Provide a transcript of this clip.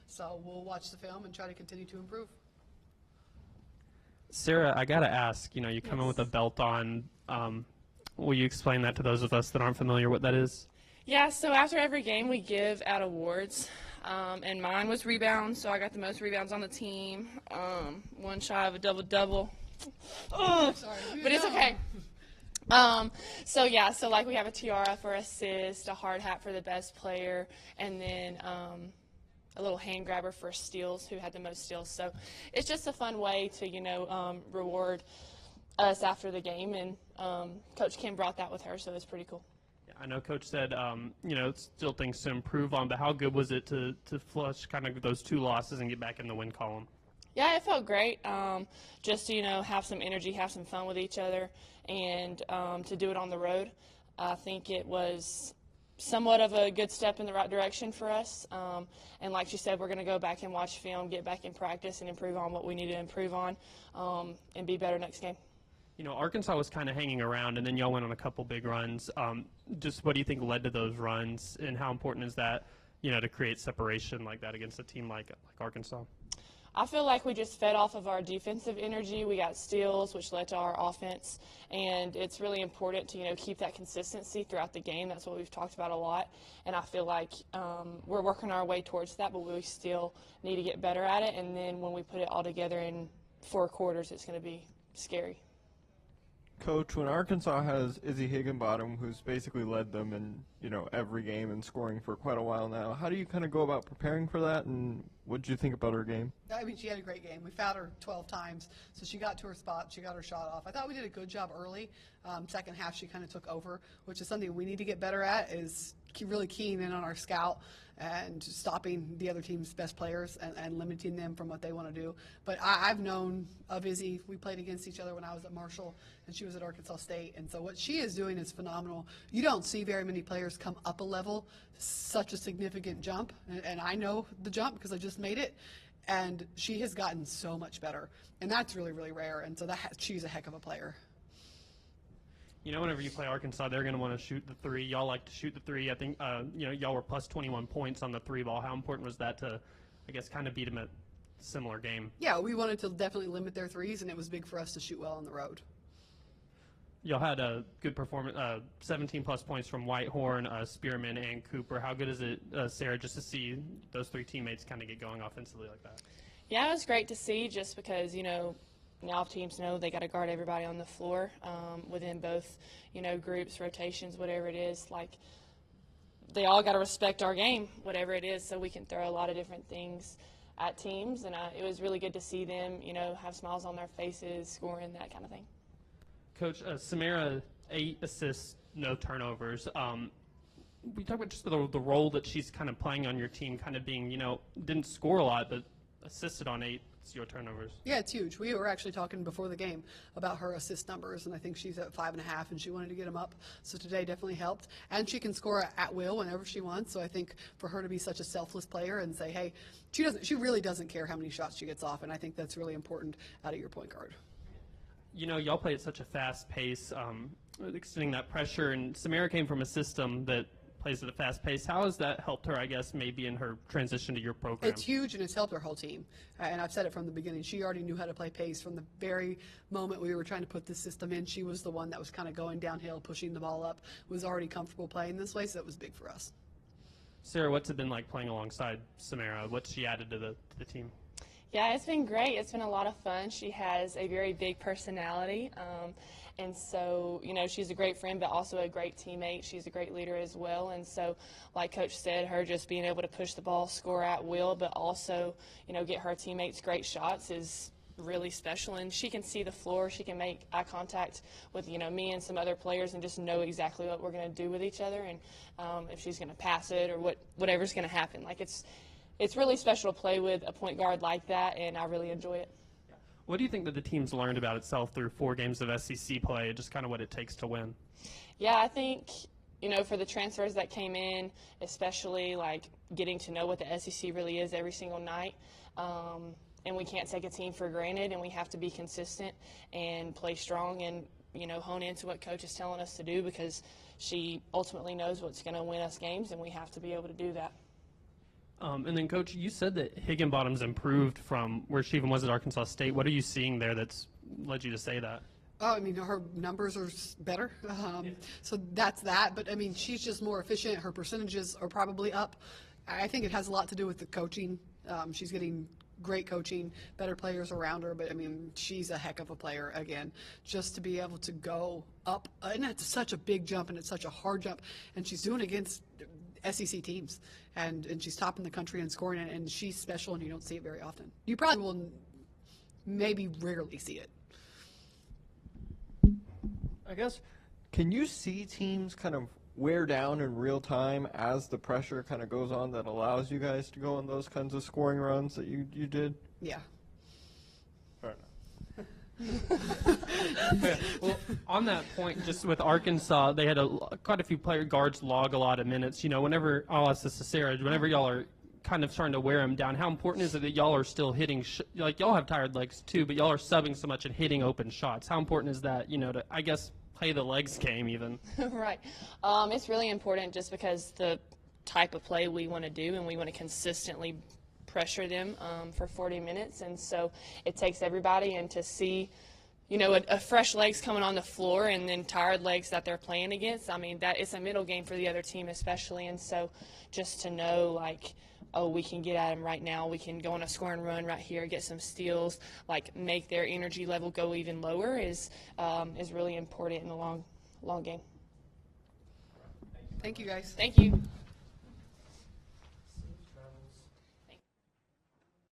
So we'll watch the film and try to continue to improve. Sara, I got to ask, you come in with a Yes. belt on. Will you explain that to those of us that aren't familiar what that is? Yeah, so after every game we give out awards, and mine was rebounds, so I got the most rebounds on the team, one shy of a double-double. Oh, Sorry, but it's okay. So like we have a tiara for assist, a hard hat for the best player, and then a little hand grabber for steals, who had the most steals. So it's just a fun way to, reward us after the game, and Coach Kim brought that with her, so it's pretty cool. I know Coach said, still things to improve on, but how good was it to flush kind of those 2 losses and get back in the win column? Yeah, it felt great. Just to, have some energy, have some fun with each other, and to do it on the road. I think it was somewhat of a good step in the right direction for us. And like she said, we're going to go back and watch film, get back in practice, and improve on what we need to improve on, and be better next game. Arkansas was kind of hanging around, and then y'all went on a couple big runs. Just what do you think led to those runs, and how important is that, to create separation like that against a team like Arkansas? I feel like we just fed off of our defensive energy. We got steals, which led to our offense, and it's really important to keep that consistency throughout the game. That's what we've talked about a lot, and I feel like we're working our way towards that, but we still need to get better at it. And then when we put it all together in 4 quarters, it's going to be scary. Coach, when Arkansas has Izzy Higginbottom, who's basically led them in, every game and scoring for quite a while now, how do you kind of go about preparing for that, and what did you think about her game? I mean, she had a great game. We fouled her 12 times, so she got to her spot. She got her shot off. I thought we did a good job early. Second half, she kind of took over, which is something we need to get better at, is really keying in on our scout and stopping the other team's best players and limiting them from what they want to do. But I've known of Izzy. We played against each other when I was at Marshall, and she was at Arkansas State. And so what she is doing is phenomenal. You don't see very many players come up a level, such a significant jump. And I know the jump because I just made it. And she has gotten so much better. And that's really, really rare. And so she's a heck of a player. Whenever you play Arkansas, they're going to want to shoot the 3. Y'all like to shoot the 3. I think, y'all were plus 21 points on the 3 ball. How important was that to, I guess, kind of beat them at a similar game? Yeah, we wanted to definitely limit their 3s, and it was big for us to shoot well on the road. Y'all had a good performance, 17-plus points from Whitehorn, Spearman, and Cooper. How good is it, Sara, just to see those 3 teammates kind of get going offensively like that? Yeah, it was great to see, just because, now teams know they got to guard everybody on the floor within both, groups, rotations, whatever it is. Like, they all got to respect our game, whatever it is, so we can throw a lot of different things at teams. And it was really good to see them, have smiles on their faces, scoring, that kind of thing. Coach, Samra, 8 assists, no turnovers. We talk about just the role that she's kind of playing on your team, kind of being, didn't score a lot, but assisted on 8 0 turnovers. Yeah, it's huge. We were actually talking before the game about her assist numbers, and I think she's at 5.5, and she wanted to get them up. So today definitely helped. And she can score at will whenever she wants. So I think for her to be such a selfless player and say, hey, she really doesn't care how many shots she gets off, and I think that's really important out of your point guard. Y'all play at such a fast pace, extending that pressure, and Samra came from a system that plays at a fast pace. How has that helped her, I guess, maybe in her transition to your program? It's huge, and it's helped our whole team. And I've said it from the beginning. She already knew how to play pace from the very moment we were trying to put this system in. She was the one that was kind of going downhill, pushing the ball up, was already comfortable playing this way, so it was big for us. Sara, what's it been like playing alongside Samra? What's she added to the team? Yeah, it's been great. It's been a lot of fun. She has a very big personality. And so, she's a great friend, but also a great teammate. She's a great leader as well. And so, like Coach said, her just being able to push the ball, score at will, but also, get her teammates great shots is really special. And she can see the floor. She can make eye contact with, me and some other players and just know exactly what we're going to do with each other and if she's going to pass it or whatever's going to happen. Like, it's really special to play with a point guard like that, and I really enjoy it. What do you think that the team's learned about itself through 4 games of SEC play, just kind of what it takes to win? Yeah, I think, for the transfers that came in, especially like getting to know what the SEC really is every single night, and we can't take a team for granted, and we have to be consistent and play strong and, hone into what Coach is telling us to do, because she ultimately knows what's going to win us games, and we have to be able to do that. And then, Coach, you said that Higginbottom's improved from where she even was at Arkansas State. What are you seeing there that's led you to say that? Oh, I mean, her numbers are better, so that's that. But, I mean, she's just more efficient. Her percentages are probably up. I think it has a lot to do with the coaching. She's getting great coaching, better players around her. But, I mean, she's a heck of a player, again. Just to be able to go up, and it's such a big jump, and it's such a hard jump. And she's doing it against SEC teams. And she's top in the country in scoring, and she's special, and you don't see it very often. You probably will maybe rarely see it. I guess, can you see teams kind of wear down in real time as the pressure kind of goes on that allows you guys to go on those kinds of scoring runs that you did? Yeah. Fair enough. Well, on that point, just with Arkansas, they had quite a few guards log a lot of minutes. You know, whenever, I'll ask this to Sarah, whenever y'all are kind of starting to wear them down, how important is it that y'all are still hitting, like y'all have tired legs too, but y'all are subbing so much and hitting open shots? How important is that, you know, to, I guess, play the legs game even? Right. It's really important just because the type of play we want to do, and we want to consistently pressure them for 40 minutes. And so it takes everybody, and to see, you know, a fresh legs coming on the floor and then tired legs that they're playing against, I mean, that it's a middle game for the other team especially. And so just to know, like, oh, we can get at them right now, we can go on a scoring run right here, get some steals, like make their energy level go even lower is really important in the long game. Thank you, guys. Thank you.